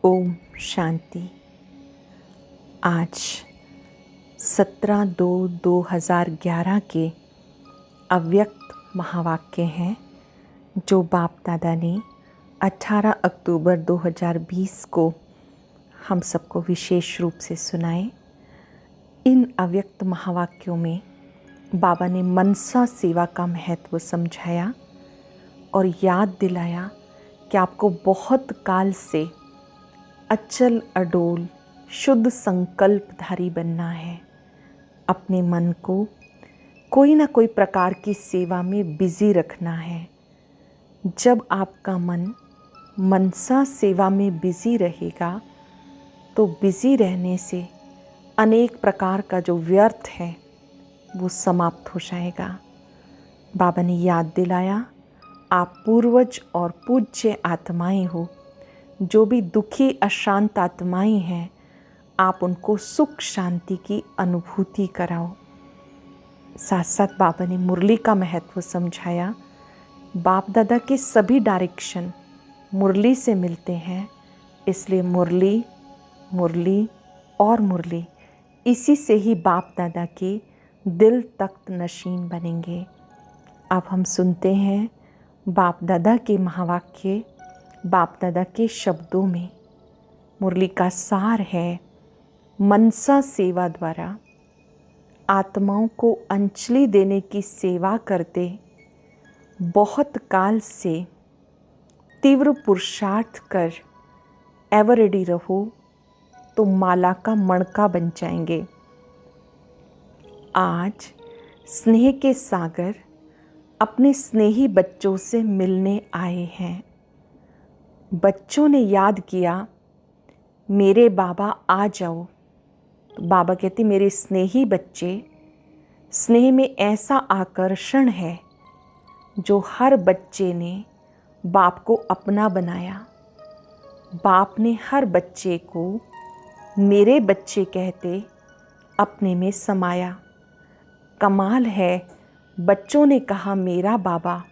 ओम शांति। आज 17/2/2011 के अव्यक्त महावाक्य हैं जो बाप दादा ने 18 अक्टूबर 2020 को हम सबको विशेष रूप से सुनाए। इन अव्यक्त महावाक्यों में बाबा ने मनसा सेवा का महत्व समझाया और याद दिलाया कि आपको बहुत काल से अचल अडोल शुद्ध संकल्पधारी बनना है। अपने मन को कोई ना कोई प्रकार की सेवा में बिजी रखना है। जब आपका मन मनसा सेवा में बिजी रहेगा तो बिजी रहने से अनेक प्रकार का जो व्यर्थ है वो समाप्त हो जाएगा। बाबा ने याद दिलाया, आप पूर्वज और पूज्य आत्माएं हो। जो भी दुखी अशांत आत्माएं हैं, आप उनको सुख शांति की अनुभूति कराओ। साथ साथ बाबा ने मुरली का महत्व समझाया। बाप दादा के सभी डायरेक्शन मुरली से मिलते हैं, इसलिए मुरली मुरली और मुरली, इसी से ही बाप दादा के दिल तख्त नशीन बनेंगे। अब हम सुनते हैं बाप दादा के महावाक्य बाप दादा के शब्दों में। मुरली का सार है, मनसा सेवा द्वारा आत्माओं को अंजलि देने की सेवा करते बहुत काल से तीव्र पुरुषार्थ कर एवर रेडी रहो तो माला का मणका बन जाएंगे। आज स्नेह के सागर अपने स्नेही बच्चों से मिलने आए हैं। बच्चों ने याद किया, मेरे बाबा आ जाओ। तो बाबा कहते, मेरे स्नेही बच्चे, स्नेह में ऐसा आकर्षण है जो हर बच्चे ने बाप को अपना बनाया। बाप ने हर बच्चे को मेरे बच्चे कहते अपने में समाया। कमाल है, बच्चों ने कहा मेरा बाबा,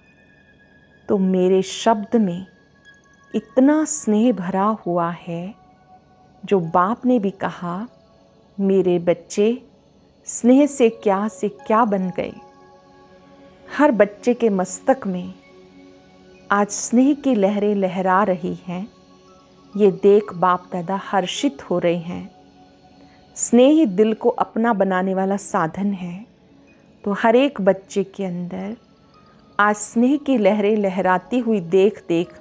तो मेरे शब्द में इतना स्नेह भरा हुआ है जो बाप ने भी कहा, मेरे बच्चे स्नेह से क्या बन गए। हर बच्चे के मस्तक में आज स्नेह की लहरें लहरा रही हैं। ये देख बाप दादा हर्षित हो रहे हैं। स्नेह ही दिल को अपना बनाने वाला साधन है। तो हर एक बच्चे के अंदर आज स्नेह की लहरें लहराती हुई देख देख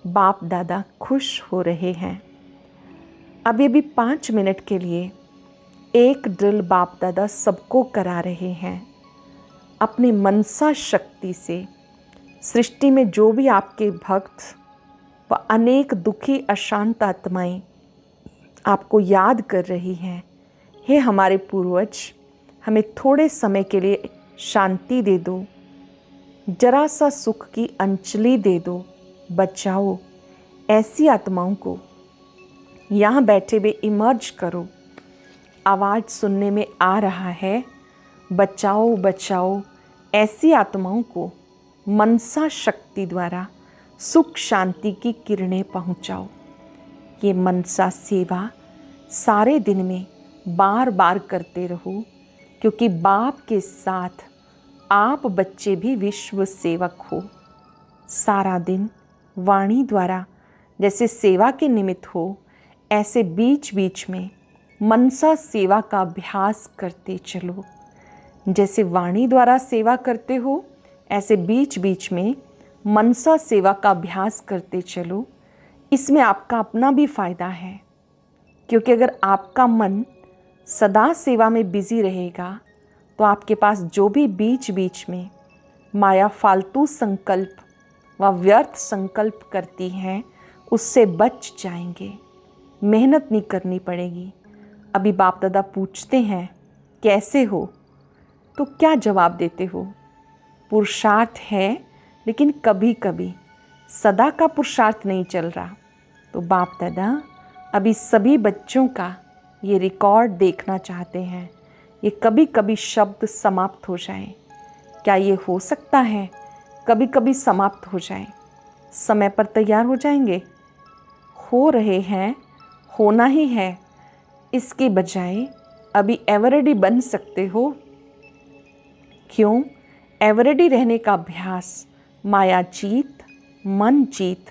बाप दादा खुश हो रहे हैं। अभी भी 5 मिनट के लिए एक ड्रिल बाप दादा सबको करा रहे हैं। अपने मनसा शक्ति से सृष्टि में जो भी आपके भक्त व अनेक दुखी अशांत आत्माएं आपको याद कर रही हैं, हे हमारे पूर्वज, हमें थोड़े समय के लिए शांति दे दो, जरा सा सुख की अंजलि दे दो, बचाओ। ऐसी आत्माओं को यहाँ बैठे हुए इमर्ज करो। आवाज़ सुनने में आ रहा है, बचाओ बचाओ। ऐसी आत्माओं को मनसा शक्ति द्वारा सुख शांति की किरणें पहुँचाओ। ये मनसा सेवा सारे दिन में बार बार करते रहो, क्योंकि बाप के साथ आप बच्चे भी विश्व सेवक हो। सारा दिन वाणी द्वारा जैसे सेवा के निमित्त हो, ऐसे बीच बीच में मनसा सेवा का अभ्यास करते चलो। जैसे वाणी द्वारा सेवा करते हो, ऐसे बीच बीच में मनसा सेवा का अभ्यास करते चलो। इसमें आपका अपना भी फायदा है, क्योंकि अगर आपका मन सदा सेवा में बिजी रहेगा तो आपके पास जो भी बीच बीच में माया फालतू संकल्प व व्यर्थ संकल्प करती हैं, उससे बच जाएंगे। मेहनत नहीं करनी पड़ेगी। अभी बाप दादा पूछते हैं कैसे हो, तो क्या जवाब देते हो? पुरुषार्थ है, लेकिन कभी कभी सदा का पुरुषार्थ नहीं चल रहा। तो बाप दादा अभी सभी बच्चों का ये रिकॉर्ड देखना चाहते हैं। ये कभी कभी शब्द समाप्त हो जाए, क्या ये हो सकता है? कभी कभी समाप्त हो जाए, समय पर तैयार हो जाएंगे? हो रहे हैं, होना ही है, इसके बजाय अभी एवरेडी बन सकते हो। क्यों? एवरेडी रहने का अभ्यास माया जीत, मन जीत,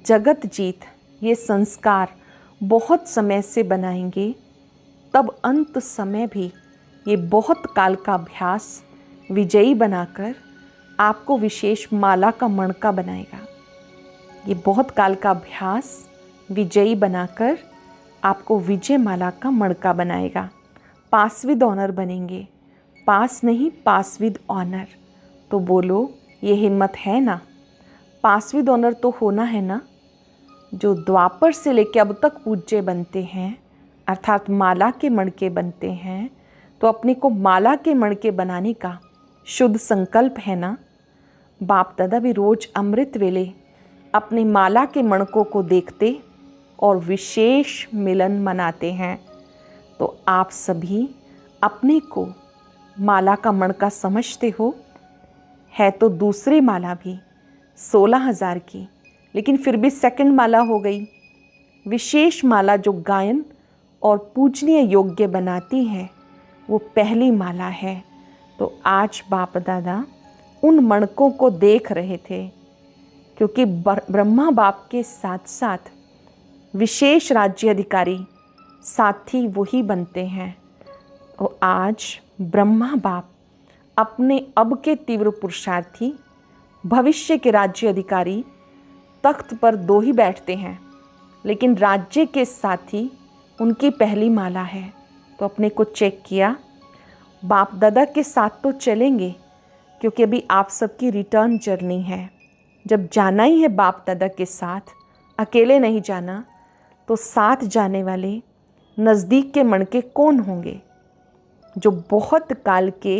जगत जीत, ये संस्कार बहुत समय से बनाएंगे, तब अंत समय भी ये बहुत काल का अभ्यास विजयी बनाकर आपको विशेष माला का मणका बनाएगा। ये बहुत काल का अभ्यास विजयी बनाकर आपको विजय माला का मणका बनाएगा। पास विद ऑनर बनेंगे, पास नहीं पास विद ऑनर। तो बोलो, ये हिम्मत है ना? पास विद ऑनर तो होना है ना। जो द्वापर से लेकर अब तक पूज्य बनते हैं, अर्थात माला के मणके बनते हैं, तो अपने को माला के मणके बनाने का शुद्ध संकल्प है ना। बाप दादा भी रोज अमृत वेले अपनी माला के मणकों को देखते और विशेष मिलन मनाते हैं। तो आप सभी अपने को माला का मणका समझते हो। है तो दूसरी माला भी 16,000 की, लेकिन फिर भी सेकंड माला हो गई। विशेष माला जो गायन और पूजनीय योग्य बनाती है, वो पहली माला है। तो आज बाप दादा उन मणकों को देख रहे थे, क्योंकि ब्रह्मा बाप के साथ साथ विशेष राज्य अधिकारी साथी वही बनते हैं। और आज ब्रह्मा बाप अपने अब के तीव्र पुरुषार्थी, भविष्य के राज्य अधिकारी तख्त पर 2 ही बैठते हैं, लेकिन राज्य के साथी उनकी पहली माला है। तो अपने को चेक किया, बाप दादा के साथ तो चलेंगे, क्योंकि अभी आप सबकी रिटर्न जर्नी है। जब जाना ही है बाप दादा के साथ, अकेले नहीं जाना, तो साथ जाने वाले नज़दीक के मणके कौन होंगे? जो बहुत काल के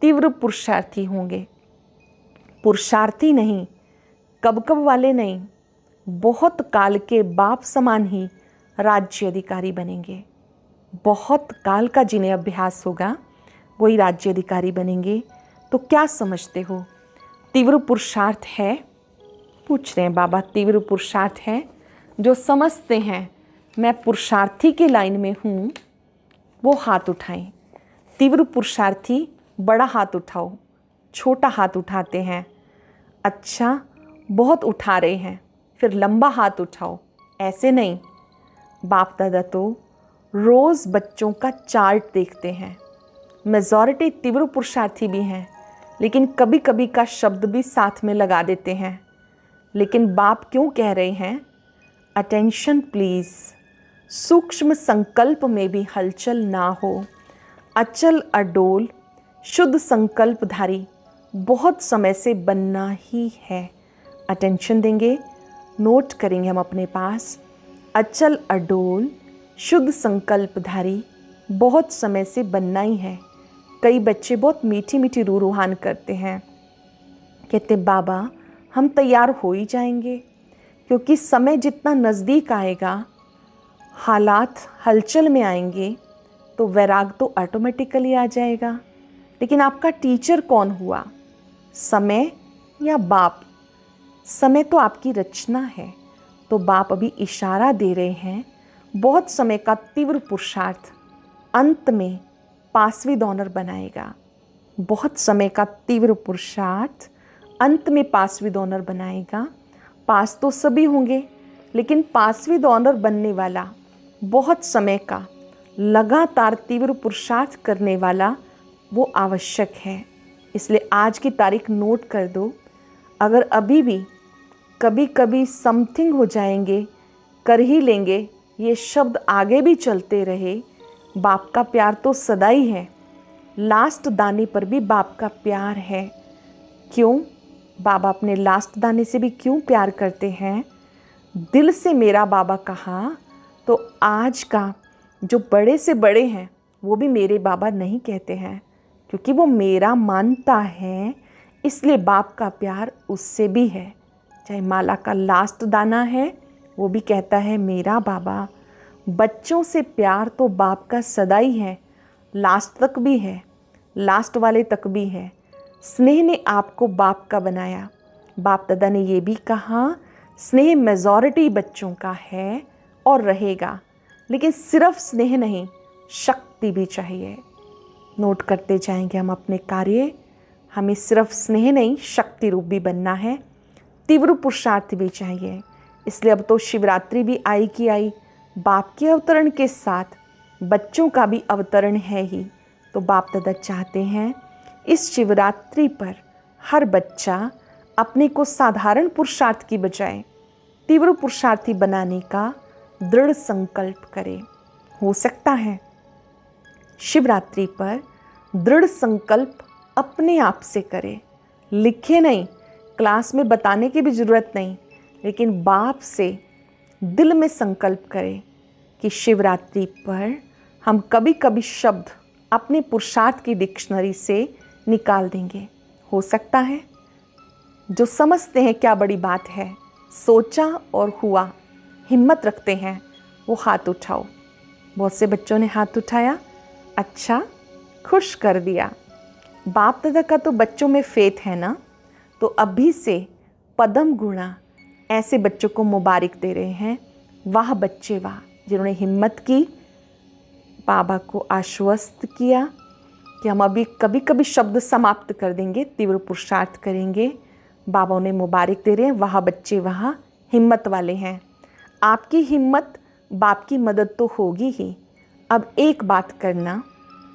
तीव्र पुरुषार्थी होंगे। पुरुषार्थी नहीं, कब कब वाले नहीं, बहुत काल के बाप समान ही राज्य अधिकारी बनेंगे। बहुत काल का जिन्हें अभ्यास होगा वही राज्य अधिकारी बनेंगे। तो क्या समझते हो, तीव्र पुरुषार्थ है? पूछ रहे हैं बाबा, तीव्र पुरुषार्थ है? जो समझते हैं मैं पुरुषार्थी के लाइन में हूँ, वो हाथ उठाएं। तीव्र पुरुषार्थी बड़ा हाथ उठाओ, छोटा हाथ उठाते हैं। अच्छा, बहुत उठा रहे हैं, फिर लंबा हाथ उठाओ, ऐसे नहीं। बाप दादा तो रोज़ बच्चों का चार्ट देखते हैं। मेजॉरिटी तीव्र पुरुषार्थी भी हैं, लेकिन कभी कभी का शब्द भी साथ में लगा देते हैं। लेकिन बाप क्यों कह रहे हैं, अटेंशन प्लीज़, सूक्ष्म संकल्प में भी हलचल ना हो। अचल अडोल शुद्ध संकल्पधारी बहुत समय से बनना ही है। अटेंशन देंगे, नोट करेंगे हम अपने पास। अचल अडोल शुद्ध संकल्पधारी बहुत समय से बनना ही है। कई बच्चे बहुत मीठी मीठी रूहान करते हैं, कहते बाबा हम तैयार हो ही जाएंगे, क्योंकि समय जितना नज़दीक आएगा, हालात हलचल में आएंगे, तो वैराग तो ऑटोमेटिकली आ जाएगा। लेकिन आपका टीचर कौन हुआ, समय या बाप? समय तो आपकी रचना है। तो बाप अभी इशारा दे रहे हैं, बहुत समय का तीव्र पुरुषार्थ अंत में पास विद ऑनर बनाएगा। बहुत समय का तीव्र पुरुषार्थ अंत में पास विद ऑनर बनाएगा। पास तो सभी होंगे, लेकिन पास विद ऑनर बनने वाला, बहुत समय का लगातार तीव्र पुरुषार्थ करने वाला, वो आवश्यक है। इसलिए आज की तारीख नोट कर दो। अगर अभी भी कभी कभी समथिंग हो जाएंगे, कर ही लेंगे, ये शब्द आगे भी चलते रहे, बाप का प्यार तो सदा ही है। लास्ट दाने पर भी बाप का प्यार है। क्यों? बाबा अपने लास्ट दाने से भी क्यों प्यार करते हैं? दिल से मेरा बाबा कहा, तो आज का जो बड़े से बड़े हैं वो भी मेरे बाबा नहीं कहते हैं, क्योंकि वो मेरा मानता है, इसलिए बाप का प्यार उससे भी है। चाहे माला का लास्ट दाना है, वो भी कहता है मेरा बाबा। बच्चों से प्यार तो बाप का सदा ही है, लास्ट तक भी है, लास्ट वाले तक भी है। स्नेह ने आपको बाप का बनाया। बाप दादा ने ये भी कहा, स्नेह मेजॉरिटी बच्चों का है और रहेगा, लेकिन सिर्फ स्नेह नहीं, शक्ति भी चाहिए। नोट करते जाएंगे हम अपने कार्य। हमें सिर्फ स्नेह नहीं, शक्ति रूप भी बनना है। तीव्र पुरुषार्थ भी चाहिए। इसलिए अब तो शिवरात्रि भी आई की आई। बाप के अवतरण के साथ बच्चों का भी अवतरण है ही। तो बाप दादा चाहते हैं इस शिवरात्रि पर हर बच्चा अपने को साधारण पुरुषार्थ की बजाय तीव्र पुरुषार्थी बनाने का दृढ़ संकल्प करे। हो सकता है शिवरात्रि पर दृढ़ संकल्प अपने आप से करे, लिखे नहीं, क्लास में बताने की भी ज़रूरत नहीं, लेकिन बाप से दिल में संकल्प करे कि शिवरात्रि पर हम कभी कभी शब्द अपने पुरुषार्थ की डिक्शनरी से निकाल देंगे। हो सकता है जो समझते हैं क्या बड़ी बात है, सोचा और हुआ, हिम्मत रखते हैं, वो हाथ उठाओ। बहुत से बच्चों ने हाथ उठाया, अच्छा, खुश कर दिया। बाप दादा का तो बच्चों में फेथ है ना, तो अभी से पदम गुणा ऐसे बच्चों को मुबारक दे रहे हैं। वाह बच्चे वाह, जिन्होंने हिम्मत की, बाबा को आश्वस्त किया कि हम अभी कभी कभी शब्द समाप्त कर देंगे, तीव्र पुरुषार्थ करेंगे। बाबा उन्हें मुबारक दे रहे हैं। वाह बच्चे वाह, हिम्मत वाले हैं। आपकी हिम्मत बाप की मदद तो होगी ही। अब एक बात करना,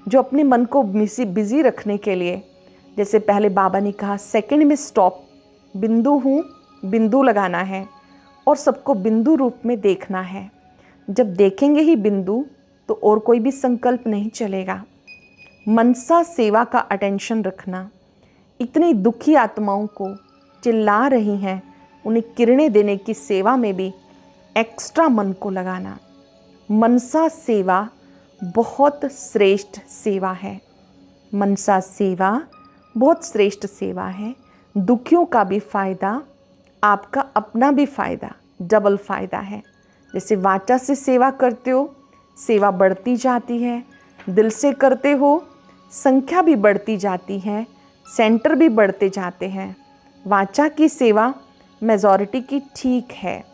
जो अपने मन को बिजी रखने के लिए, जैसे पहले बाबा ने कहा सेकंड में स्टॉप, बिंदु हूँ, बिंदु लगाना है और सबको बिंदु रूप में देखना है। जब देखेंगे ही बिंदु तो और कोई भी संकल्प नहीं चलेगा। मनसा सेवा का अटेंशन रखना। इतनी दुखी आत्माओं को चिल्ला रही हैं, उन्हें किरणें देने की सेवा में भी एक्स्ट्रा मन को लगाना। मनसा सेवा बहुत श्रेष्ठ सेवा है। मनसा सेवा बहुत श्रेष्ठ सेवा है। दुखियों का भी फ़ायदा, आपका अपना भी फ़ायदा, डबल फ़ायदा है। जैसे वाचा से सेवा करते हो, सेवा बढ़ती जाती है। दिल से करते हो, संख्या भी बढ़ती जाती है, सेंटर भी बढ़ते जाते हैं। वाचा की सेवा मेजॉरिटी की ठीक है,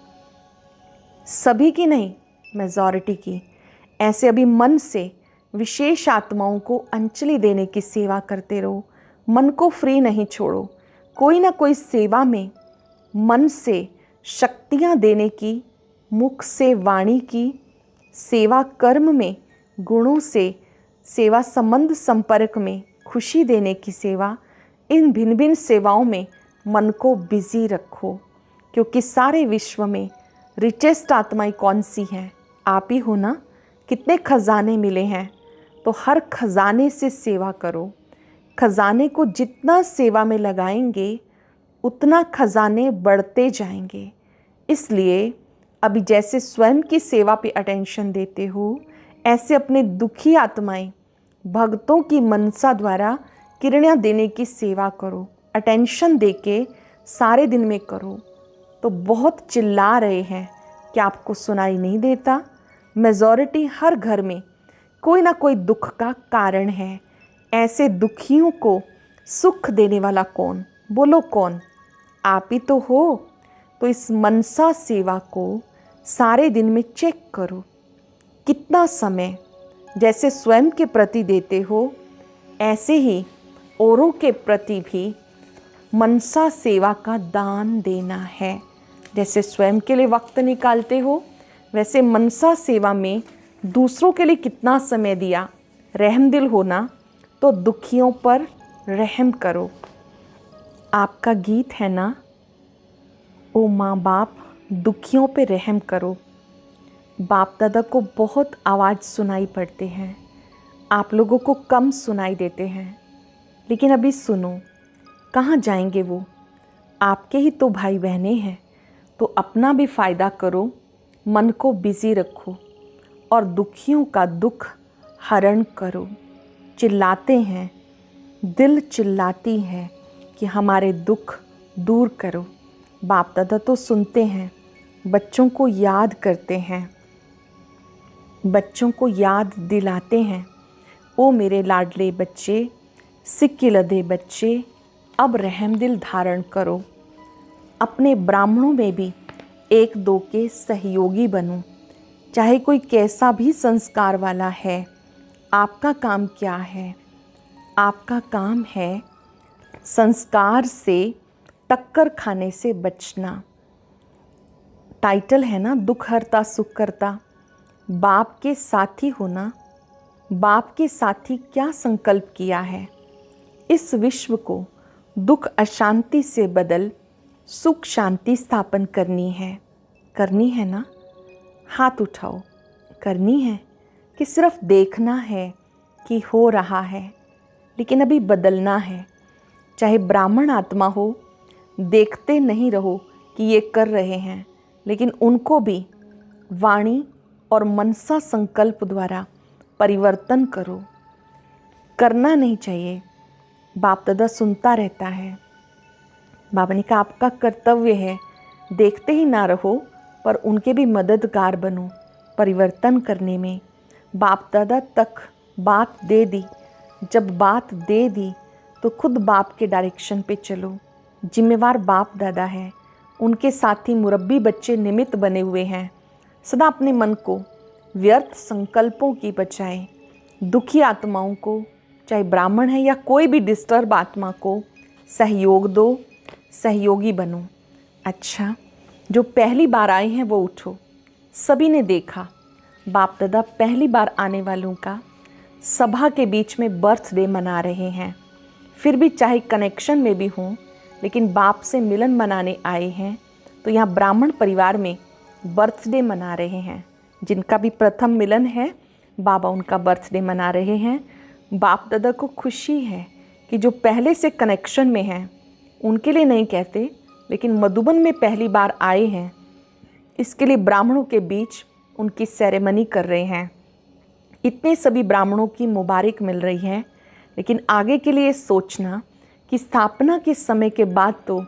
सभी की नहीं, मेजॉरिटी की। ऐसे अभी मन से विशेष आत्माओं को अंजलि देने की सेवा करते रहो। मन को फ्री नहीं छोड़ो। कोई ना कोई सेवा में मन से शक्तियाँ देने की, मुख से वाणी की, सेवा कर्म में गुणों से, सेवा संबंध संपर्क में खुशी देने की सेवा, इन भिन्न भिन्न सेवाओं में मन को बिजी रखो। क्योंकि सारे विश्व में रिचेस्ट आत्माएं कौन सी हैं? आप ही हो ना। कितने खजाने मिले हैं, तो हर खजाने से सेवा करो। खजाने को जितना सेवा में लगाएंगे उतना खजाने बढ़ते जाएंगे। इसलिए अभी जैसे स्वयं की सेवा पे अटेंशन देते हो, ऐसे अपने दुखी आत्माएं भक्तों की मनसा द्वारा किरणें देने की सेवा करो। अटेंशन देके सारे दिन में करो। तो बहुत चिल्ला रहे हैं, क्या आपको सुनाई नहीं देता? मेजॉरिटी हर घर में कोई ना कोई दुख का कारण है। ऐसे दुखियों को सुख देने वाला कौन? बोलो कौन? आप ही तो हो। तो इस मनसा सेवा को सारे दिन में चेक करो, कितना समय जैसे स्वयं के प्रति देते हो, ऐसे ही औरों के प्रति भी मनसा सेवा का दान देना है। जैसे स्वयं के लिए वक्त निकालते हो, वैसे मनसा सेवा में दूसरों के लिए कितना समय दिया। रहमदिल होना, तो दुखियों पर रहम करो। आपका गीत है ना, ओ माँ बाप दुखियों पे रहम करो। बाप दादा को बहुत आवाज़ सुनाई पड़ते हैं, आप लोगों को कम सुनाई देते हैं। लेकिन अभी सुनो, कहाँ जाएंगे वो? आपके ही तो भाई बहनें हैं। तो अपना भी फ़ायदा करो, मन को बिजी रखो और दुखियों का दुख हरण करो। चिल्लाते हैं, दिल चिल्लाती है कि हमारे दुख दूर करो। बाप दादा तो सुनते हैं, बच्चों को याद करते हैं, बच्चों को याद दिलाते हैं, ओ मेरे लाडले बच्चे, सिक्के लदे बच्चे, अब रहमदिल धारण करो। अपने ब्राह्मणों में भी एक दो के सहयोगी बनूं। चाहे कोई कैसा भी संस्कार वाला है, आपका काम क्या है? आपका काम है संस्कार से टक्कर खाने से बचना। टाइटल है ना, दुख हरता सुख करता। बाप के साथी होना, बाप के साथी क्या संकल्प किया है? इस विश्व को दुख अशांति से बदल सुख शांति स्थापन करनी है ना? हाथ उठाओ। करनी है कि सिर्फ देखना है कि हो रहा है, लेकिन अभी बदलना है। चाहे ब्राह्मण आत्मा हो, देखते नहीं रहो कि ये कर रहे हैं, लेकिन उनको भी वाणी और मनसा संकल्प द्वारा परिवर्तन करो। करना नहीं चाहिए। बाप दादा सुनता रहता है। बाबा ने कहा आपका कर्तव्य है, देखते ही ना रहो पर उनके भी मददगार बनो परिवर्तन करने में। बाप दादा तक बात दे दी। जब बात दे दी तो खुद बाप के डायरेक्शन पे चलो। जिम्मेवार बाप दादा है, उनके साथी मुरब्बी बच्चे निमित्त बने हुए हैं। सदा अपने मन को व्यर्थ संकल्पों की बचाए। दुखी आत्माओं को, चाहे ब्राह्मण है या कोई भी डिस्टर्ब आत्मा को, सहयोग दो, सहयोगी बनो। अच्छा, जो पहली बार आए हैं वो उठो। सभी ने देखा बाप दादा पहली बार आने वालों का सभा के बीच में बर्थडे मना रहे हैं। फिर भी चाहे कनेक्शन में भी हों, लेकिन बाप से मिलन मनाने आए हैं। तो यहाँ ब्राह्मण परिवार में बर्थडे मना रहे हैं। जिनका भी प्रथम मिलन है, बाबा उनका बर्थडे मना रहे हैं। बाप दादा को खुशी है कि जो पहले से कनेक्शन में हैं, उनके लिए नहीं कहते, लेकिन मधुबन में पहली बार आए हैं, इसके लिए ब्राह्मणों के बीच उनकी सेरेमनी कर रहे हैं। इतने सभी ब्राह्मणों की मुबारक मिल रही है, लेकिन आगे के लिए सोचना कि स्थापना के समय के बाद तो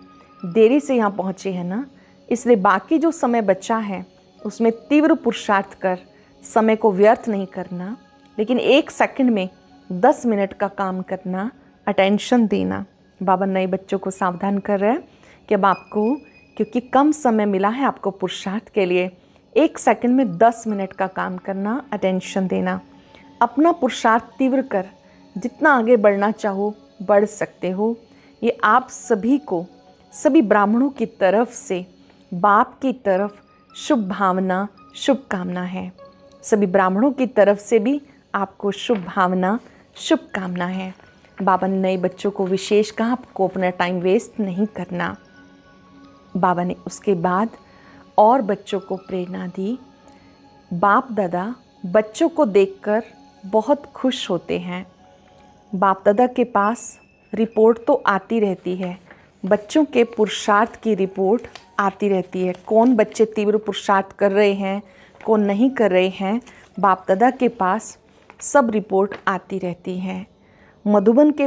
देरी से यहाँ पहुँचे हैं ना, इसलिए बाकी जो समय बचा है उसमें तीव्र पुरुषार्थ कर समय को व्यर्थ नहीं करना, लेकिन 1 सेकंड में 10 मिनट का काम करना, अटेंशन देना। बाबा नए बच्चों को सावधान कर रहे हैं कि अब आपको, क्योंकि कम समय मिला है आपको पुरुषार्थ के लिए, 1 सेकंड में 10 मिनट का काम करना, अटेंशन देना। अपना पुरुषार्थ तीव्र कर जितना आगे बढ़ना चाहो बढ़ सकते हो। ये आप सभी को, सभी ब्राह्मणों की तरफ से बाप की तरफ शुभ भावना, शुभकामना है। सभी ब्राह्मणों की तरफ से भी आपको शुभ भावना, शुभकामना है। बाबा ने नए बच्चों को विशेष कहा आपको अपना टाइम वेस्ट नहीं करना। बाबा ने उसके बाद और बच्चों को प्रेरणा दी। बाप दादा बच्चों को देखकर बहुत खुश होते हैं। बाप दादा के पास रिपोर्ट तो आती रहती है, बच्चों के पुरुषार्थ की रिपोर्ट आती रहती है। कौन बच्चे तीव्र पुरुषार्थ कर रहे हैं, कौन नहीं कर रहे हैं, बाप दादा के पास सब रिपोर्ट आती रहती है। मधुबन के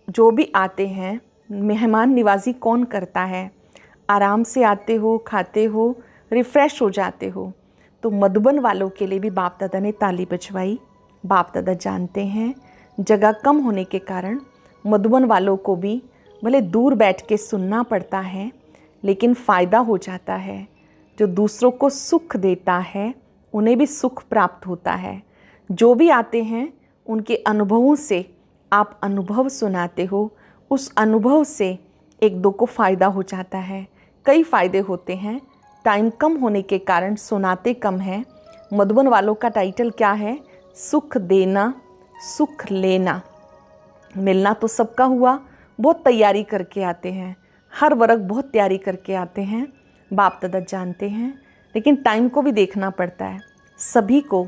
जो भी आते हैं, मेहमान निवाजी कौन करता है? आराम से आते हो, खाते हो, रिफ़्रेश हो जाते हो। तो मधुबन वालों के लिए भी बाप दादा ने ताली बजवाई। बाप दादा जानते हैं जगह कम होने के कारण मधुबन वालों को भी भले दूर बैठ के सुनना पड़ता है, लेकिन फ़ायदा हो जाता है। जो दूसरों को सुख देता है उन्हें भी सुख प्राप्त होता है। जो भी आते हैं उनके अनुभवों से आप अनुभव सुनाते हो, उस अनुभव से एक दो को फ़ायदा हो जाता है। कई फ़ायदे होते हैं। टाइम कम होने के कारण सुनाते कम हैं। मधुबन वालों का टाइटल क्या है? सुख देना, सुख लेना। मिलना तो सबका हुआ, बहुत तैयारी करके आते हैं, हर वर्ग बहुत तैयारी करके आते हैं, बाप दादा जानते हैं, लेकिन टाइम को भी देखना पड़ता है। सभी को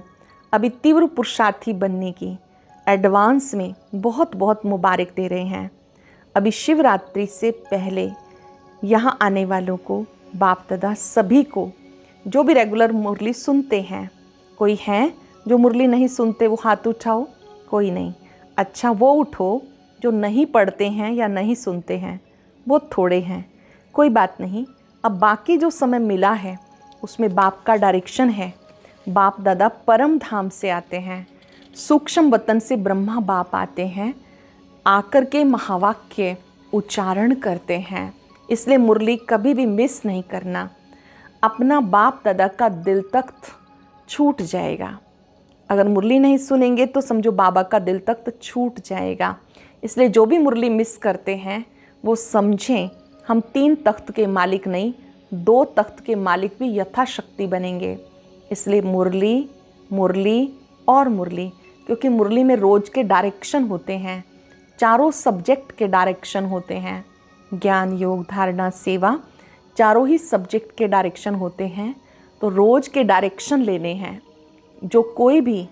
अभी तीव्र पुरुषार्थी बनने की एडवांस में बहुत बहुत मुबारक दे रहे हैं। अभी शिवरात्रि से पहले यहाँ आने वालों को बाप दादा सभी को, जो भी रेगुलर मुरली सुनते हैं, कोई हैं जो मुरली नहीं सुनते वो हाथ उठाओ, कोई नहीं। अच्छा, वो उठो जो नहीं पढ़ते हैं या नहीं सुनते हैं, वो थोड़े हैं, कोई बात नहीं। अब बाकी जो समय मिला है उसमें बाप का डायरेक्शन है। बाप दादा परम धाम से आते हैं, सूक्ष्म वतन से ब्रह्मा बाप आते हैं, आकर के महावाक्य उच्चारण करते हैं। इसलिए मुरली कभी भी मिस नहीं करना। अपना बाप दादा का दिल तख्त छूट जाएगा। अगर मुरली नहीं सुनेंगे तो समझो बाबा का दिल तख्त छूट जाएगा। इसलिए जो भी मुरली मिस करते हैं वो समझें हम 3 तख्त के मालिक नहीं, 2 तख्त के मालिक भी यथाशक्ति बनेंगे। इसलिए मुरली, मुरली और मुरली, क्योंकि मुरली में रोज के डायरेक्शन होते हैं, चारों सब्जेक्ट के डायरेक्शन होते हैं। ज्ञान, योग, धारणा, सेवा, चारों ही सब्जेक्ट के डायरेक्शन होते हैं। तो रोज के डायरेक्शन लेने हैं। जो कोई भी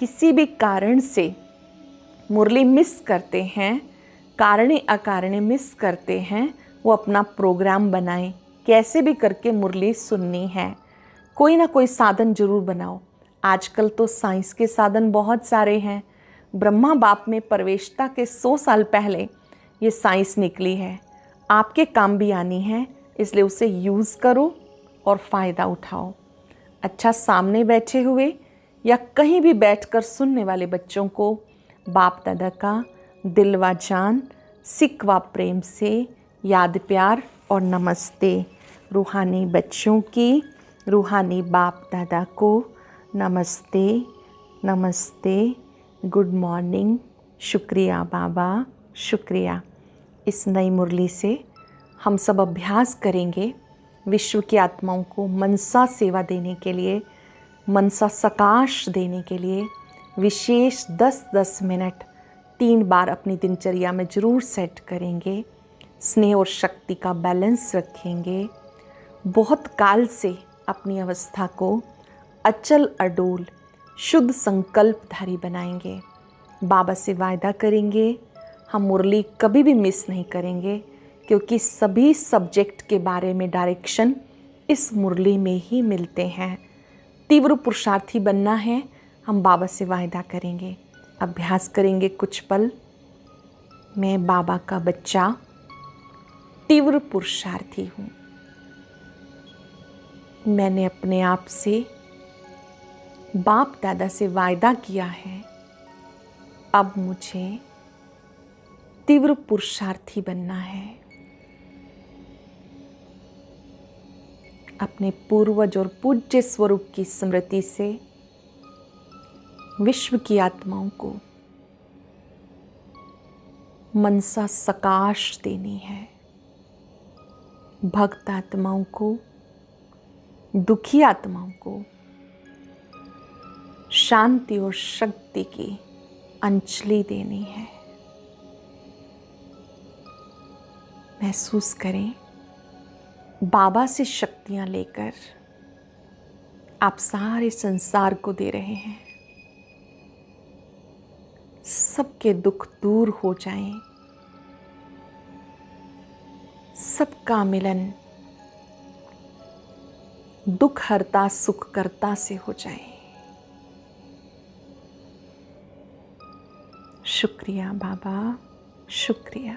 किसी भी कारण से मुरली मिस करते हैं, कारणे अकारणे मिस करते हैं, वो अपना प्रोग्राम बनाएं, कैसे भी करके मुरली सुननी है। कोई ना कोई साधन जरूर बनाओ। आजकल तो साइंस के साधन बहुत सारे हैं। ब्रह्मा बाप में प्रवेशता के 100 साल पहले ये साइंस निकली है, आपके काम भी आनी है। इसलिए उसे यूज़ करो और फ़ायदा उठाओ। अच्छा, सामने बैठे हुए या कहीं भी बैठकर सुनने वाले बच्चों को बाप दादा का दिलवा जान, सिकवा प्रेम से याद, प्यार और नमस्ते। रूहानी बच्चों की रूहानी बाप दादा को नमस्ते, नमस्ते, गुड मॉर्निंग, शुक्रिया बाबा, शुक्रिया। इस नई मुरली से हम सब अभ्यास करेंगे विश्व की आत्माओं को मनसा सेवा देने के लिए, मनसा सकाश देने के लिए विशेष 10-10 मिनट 3 बार अपनी दिनचर्या में ज़रूर सेट करेंगे। स्नेह और शक्ति का बैलेंस रखेंगे। बहुत काल से अपनी अवस्था को अचल अडोल शुद्ध संकल्पधारी बनाएंगे। बाबा से वायदा करेंगे हम मुरली कभी भी मिस नहीं करेंगे, क्योंकि सभी सब्जेक्ट के बारे में डायरेक्शन इस मुरली में ही मिलते हैं। तीव्र पुरुषार्थी बनना है, हम बाबा से वायदा करेंगे। अभ्यास करेंगे कुछ पल। मैं बाबा का बच्चा, तीव्र पुरुषार्थी हूँ। मैंने अपने आप से बाप दादा से वायदा किया है, अब मुझे तीव्र पुरुषार्थी बनना है। अपने पूर्वज और पूज्य स्वरूप की स्मृति से विश्व की आत्माओं को मनसा सकाश देनी है। भक्त आत्माओं को, दुखी आत्माओं को शांति और शक्ति की अंजलि देनी है। महसूस करें बाबा से शक्तियां लेकर आप सारे संसार को दे रहे हैं। सबके दुख दूर हो जाएं, सबका मिलन दुख हरता सुख करता से हो जाए। शुक्रिया बाबा, शुक्रिया।